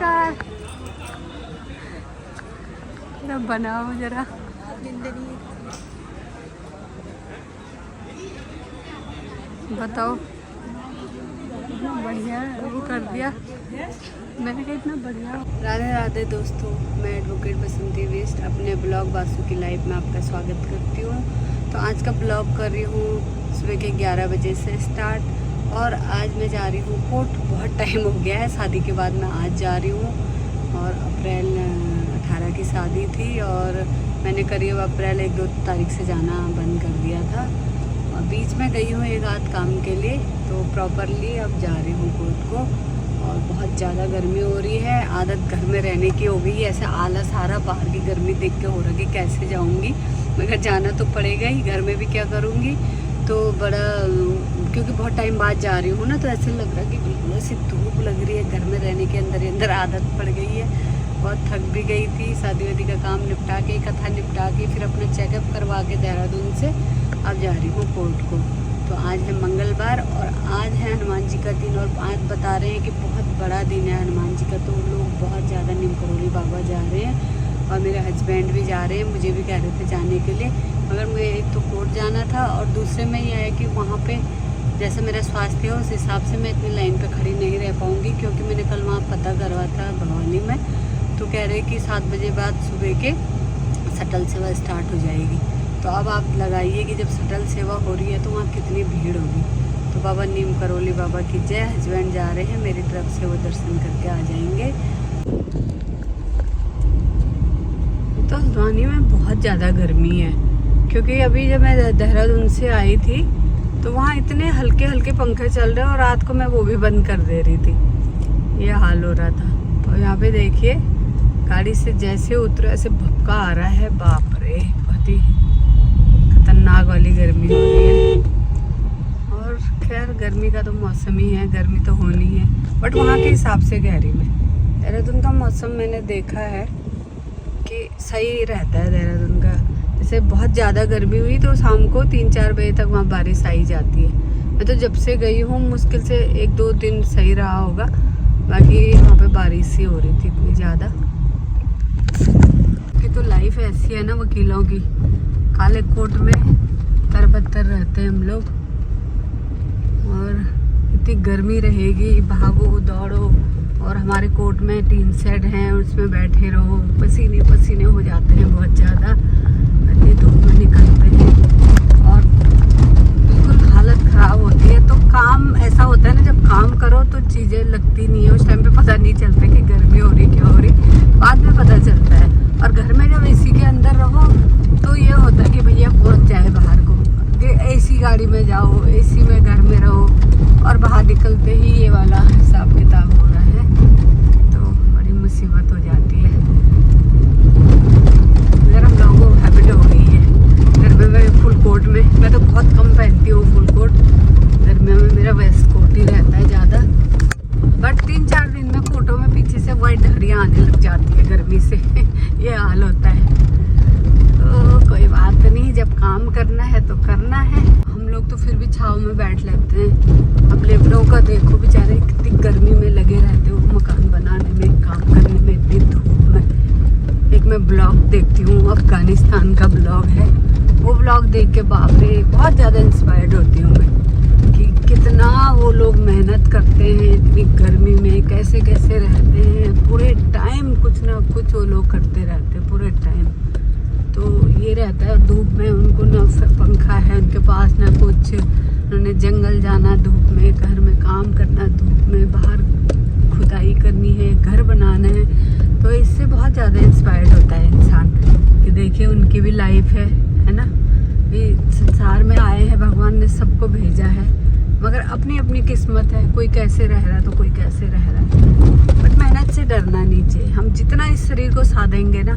नमस्कार। बनाओ जरा। बताओ। इतना बढ़िया वो कर दिया मैंने कहा, इतना बढ़िया। राधे राधे दोस्तों, मैं एडवोकेट बसंती वेस्ट अपने ब्लॉग बासु की लाइफ में आपका स्वागत करती हूँ। तो आज का ब्लॉग कर रही हूँ सुबह के 11 बजे से स्टार्ट। और आज मैं जा रही हूँ कोर्ट। बहुत टाइम हो गया है शादी के बाद, मैं आज जा रही हूँ। और अप्रैल 18 की शादी थी और मैंने करीब अप्रैल 1-2 तारीख से जाना बंद कर दिया था। और बीच में गई हूँ एक आध काम के लिए, तो प्रॉपरली अब जा रही हूँ कोर्ट को। और बहुत ज़्यादा गर्मी हो रही है, आदत घर में रहने की हो गई। ऐसे आलस आ रहा, बाहर की गर्मी देख के हो रहा कि कैसे जाऊँगी, मगर जाना तो पड़ेगा ही। घर में भी क्या करूँगी, तो बड़ा, क्योंकि बहुत टाइम बाद जा रही हूँ ना, तो ऐसे लग रहा कि बिल्कुल ऐसी धूप लग रही है। घर में रहने के अंदर आदत पड़ गई है। बहुत थक भी गई थी, शादी वादी का काम निपटा के, कथा निपटा के, फिर अपना चेकअप करवा के देहरादून से अब जा रही हूँ कोर्ट को। तो आज है मंगलवार और आज है हनुमान जी का दिन। और आज बता रहे हैं कि बहुत बड़ा दिन है हनुमान जी का, तो लोग बहुत ज़्यादा नीम करोली बाबा जा रहे हैं। और मेरे हस्बैंड भी जा रहे हैं, मुझे भी कह रहे थे जाने के लिए, मगर मुझे एक तो कोर्ट जाना था और दूसरे में ये है कि वहाँ पे जैसे मेरा स्वास्थ्य है उस हिसाब से मैं इतनी लाइन पे खड़ी नहीं रह पाऊँगी। क्योंकि मैंने कल वहाँ पता करवा था भवानी में, तो कह रहे कि 7 बजे बाद सुबह के शटल सेवा स्टार्ट हो जाएगी। तो अब आप लगाइए कि जब शटल सेवा हो रही है तो वहाँ कितनी भीड़ होगी। तो बाबा नीम करोली बाबा की जय। हस्बैंड जा रहे हैं, मेरी तरफ से वो दर्शन करके आ जाएंगे। तो हल्द्वानी में बहुत ज़्यादा गर्मी है, क्योंकि अभी जब मैं देहरादून से आई थी तो वहाँ इतने हल्के हल्के पंखे चल रहे हैं और रात को मैं वो भी बंद कर दे रही थी। ये हाल हो रहा था। तो यहाँ पे देखिए, गाड़ी से जैसे उतरो ऐसे भपका आ रहा है, बाप रे, बहुत ही खतरनाक वाली गर्मी हो रही है। और खैर गर्मी का तो मौसम ही है, गर्मी तो होनी है, बट वहाँ के हिसाब से कह रही मैं। देहरादून का मौसम मैंने देखा है कि सही रहता है देहरादून का। जैसे बहुत ज़्यादा गर्मी हुई तो शाम को 3-4 बजे तक वहाँ बारिश आई जाती है। मैं तो जब से गई हूँ मुश्किल से 1-2 दिन सही रहा होगा, बाकी वहाँ पे बारिश ही हो रही थी इतनी ज़्यादा। कि तो लाइफ ऐसी है ना वकीलों की, काले कोट में तरबतर रहते हैं हम लोग। और इतनी गर्मी रहेगी, भागो दौड़ो। और हमारे कोर्ट में टीन शेड हैं, उसमें बैठे रहो, पसीने पसीने हो जाते हैं बहुत ज़्यादा, इतनी धूप में निकलते हैं और बिल्कुल हालत ख़राब होती है। तो काम ऐसा होता है ना, जब काम करो तो चीज़ें लगती नहीं है, उस टाइम पे पता नहीं चलता कि गर्मी हो रही क्या हो रही, बाद में पता चलता है। और घर में जब एसी के अंदर रहो तो ये होता है कि भैया पहुँच जाए बाहर को, एसी गाड़ी में जाओ, एसी में घर में रहो, और बाहर निकलते ही ये वाला हिसाब किताब हो रहा है, तो बड़ी मुसीबत हो जाती है। अगर हम लोगों को हैबिट हो गई है। घर में मैं फुल कोट में, मैं तो बहुत कम पहनती हूँ फुल कोट, गर्मियों में मेरा वेस्ट कोट ही रहता है ज़्यादा। बट 3-4 दिन में कोटों में पीछे से वाइट धड़ियाँ आने लग जाती है गर्मी से ये हाल होता है। तो कोई बात नहीं, जब काम करना है तो करना है। हम लोग तो फिर भी छाँव में बैठ लेते हैं। अब लेबरों का देखो, बेचारे कितनी गर्मी में लगे रहते हो, मकान बनाने में, काम करने में, इतनी धूप में। एक मैं ब्लॉग देखती हूँ, अफगानिस्तान का ब्लॉग है, वो ब्लॉग देख के बाप रे बहुत ज़्यादा इंस्पायर्ड होती हूँ मैं, कि कितना वो लोग मेहनत करते हैं इतनी गर्मी में, कैसे कैसे रहते हैं पूरे टाइम, कुछ ना कुछ वो लोग करते रहते हैं पूरे टाइम। तो ये रहता है धूप में, उनको ना पंखा है उनके पास ना कुछ, उन्होंने जंगल जाना धूप में, घर में काम करना धूप में, बाहर खुदाई करनी है, घर बनाना है। तो इससे बहुत ज़्यादा इंस्पायर्ड होता है इंसान कि देखिए उनकी भी लाइफ है ना। ये संसार में आए हैं, भगवान ने सबको भेजा है, मगर अपनी अपनी किस्मत है, कोई कैसे रह रहा है तो कोई कैसे रह रहा है। बट मेहनत से डरना नहीं चाहिए। हम जितना इस शरीर को साधेंगे ना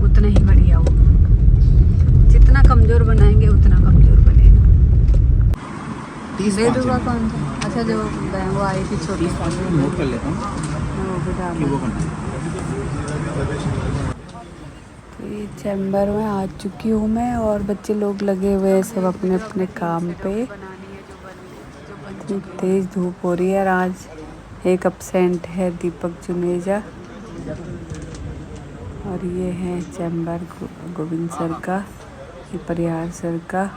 उतना ही बढ़िया हो, जितना कमज़ोर बनाएंगे उतना कमज़ोर बनेगा। दे दूँगा कौन सा? अच्छा जो वो आई थी छोटी, नोट कर लेता हूँ। तो ये चैम्बर में आ चुकी हूँ मैं और बच्चे लोग लगे हुए हैं सब अपने अपने काम पे। इतनी तेज़ धूप हो रही है। आज एक एब्सेंट है दीपक जुनेजा, और ये है चैम्बर गोविंद सर का, ये परिहार सर का।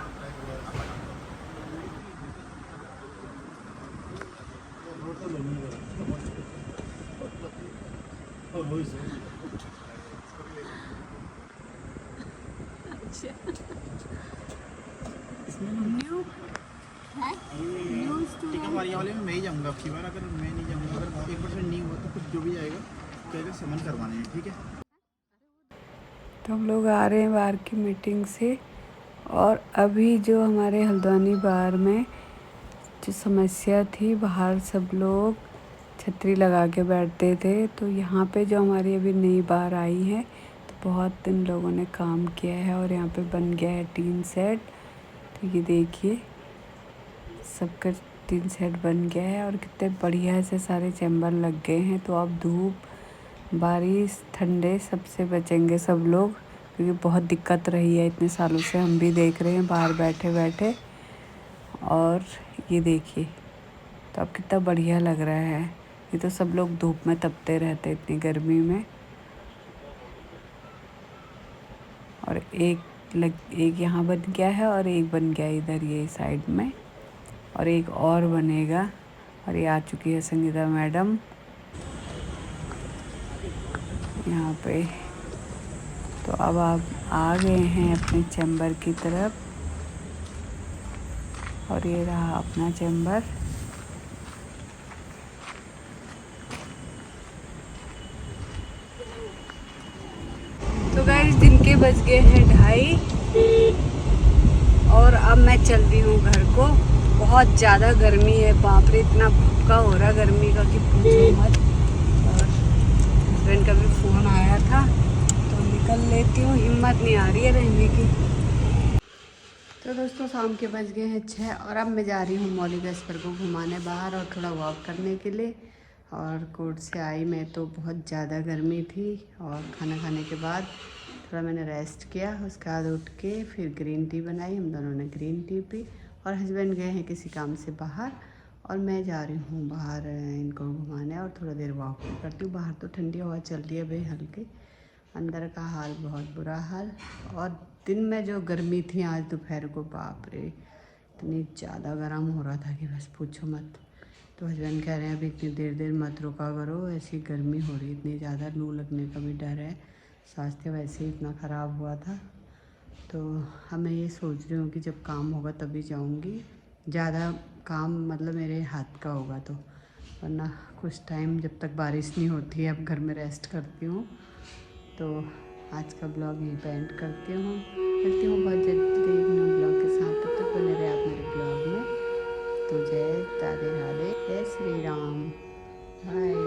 वाले में मैं ही जाऊंगा अब की बार, अगर मैं नहीं जाऊंगा, अगर 1% नहीं हुआ तो कुछ जो भी जाएगा कहेगा समन करवाने हैं, ठीक है। तो हम लोग आ रहे हैं बाहर की मीटिंग से, और अभी जो हमारे हल्द्वानी बार में जो समस्या थी, बाहर सब लोग छतरी लगा के बैठते थे, तो यहाँ पे जो हमारी अभी नई बार आई है, तो बहुत इन लोगों ने काम किया है और यहाँ पे बन गया है टीन सेट। तो ये देखिए सबका टीन सेट बन गया है और कितने बढ़िया से सारे चैम्बर लग गए हैं। तो अब धूप बारिश ठंडे सबसे बचेंगे सब लोग, क्योंकि बहुत दिक्कत रही है इतने सालों से, हम भी देख रहे हैं बाहर बैठे बैठे। और ये देखिए तो अब कितना बढ़िया लग रहा है। ये तो सब लोग धूप में तपते रहते इतनी गर्मी में। और एक यहाँ बन गया है और एक बन गया इधर ये साइड में, और एक और बनेगा। और ये आ चुकी है संगीता मैडम यहाँ पे। तो अब आप आ गए हैं अपने चैम्बर की तरफ, और ये रहा अपना चैम्बर। तो गाइस दिन के बज गए हैं 2:30 और अब मैं चल रही हूँ घर को। बहुत ज़्यादा गर्मी है, बाप रे इतना भुक्का हो रहा गर्मी का कि पूछो मत। और हस्बैंड का भी फ़ोन आया था, तो निकल लेती हूँ, हिम्मत नहीं आ रही है रहने की। तो दोस्तों शाम के बज गए हैं 6 और अब मैं जा रही हूँ मौलिका सर को घुमाने बाहर और थोड़ा वॉक करने के लिए। और कोर्ट से आई मैं तो बहुत ज़्यादा गर्मी थी, और खाना खाने के बाद थोड़ा मैंने रेस्ट किया। उसके बाद उठ के फिर ग्रीन टी बनाई, हम दोनों ने ग्रीन टी पी। और हस्बैंड गए हैं किसी काम से बाहर, और मैं जा रही हूँ बाहर इनको घुमाने और थोड़ा देर वॉक भी करती हूँ। बाहर तो ठंडी हवा चल रही है भाई हल्की, अंदर का हाल बहुत बुरा हाल। और दिन में जो गर्मी थी आज दोपहर को, बाप रे इतनी ज़्यादा गर्म हो रहा था कि बस पूछो मत। तो हस्बैंड कह रहे हैं अभी इतनी देर देर मत रुका करो, ऐसी गर्मी हो रही इतनी ज़्यादा, लू लगने का भी डर है, स्वास्थ्य वैसे ही इतना ख़राब हुआ था। तो अब मैं ये सोच रही हूँ कि जब काम होगा तभी जाऊँगी, ज़्यादा काम मतलब मेरे हाथ का होगा तो, वरना कुछ टाइम जब तक बारिश नहीं होती है अब घर में रेस्ट करती हूँ। तो आज का ब्लॉग यहीं पे एंड करती हूँ बहुत जल्दी एक न्यू ब्लॉग के साथ। तब तक बने रहे आप मेरे ब्लॉग में। तो जय राधे राधे, जय श्री राम, बाय।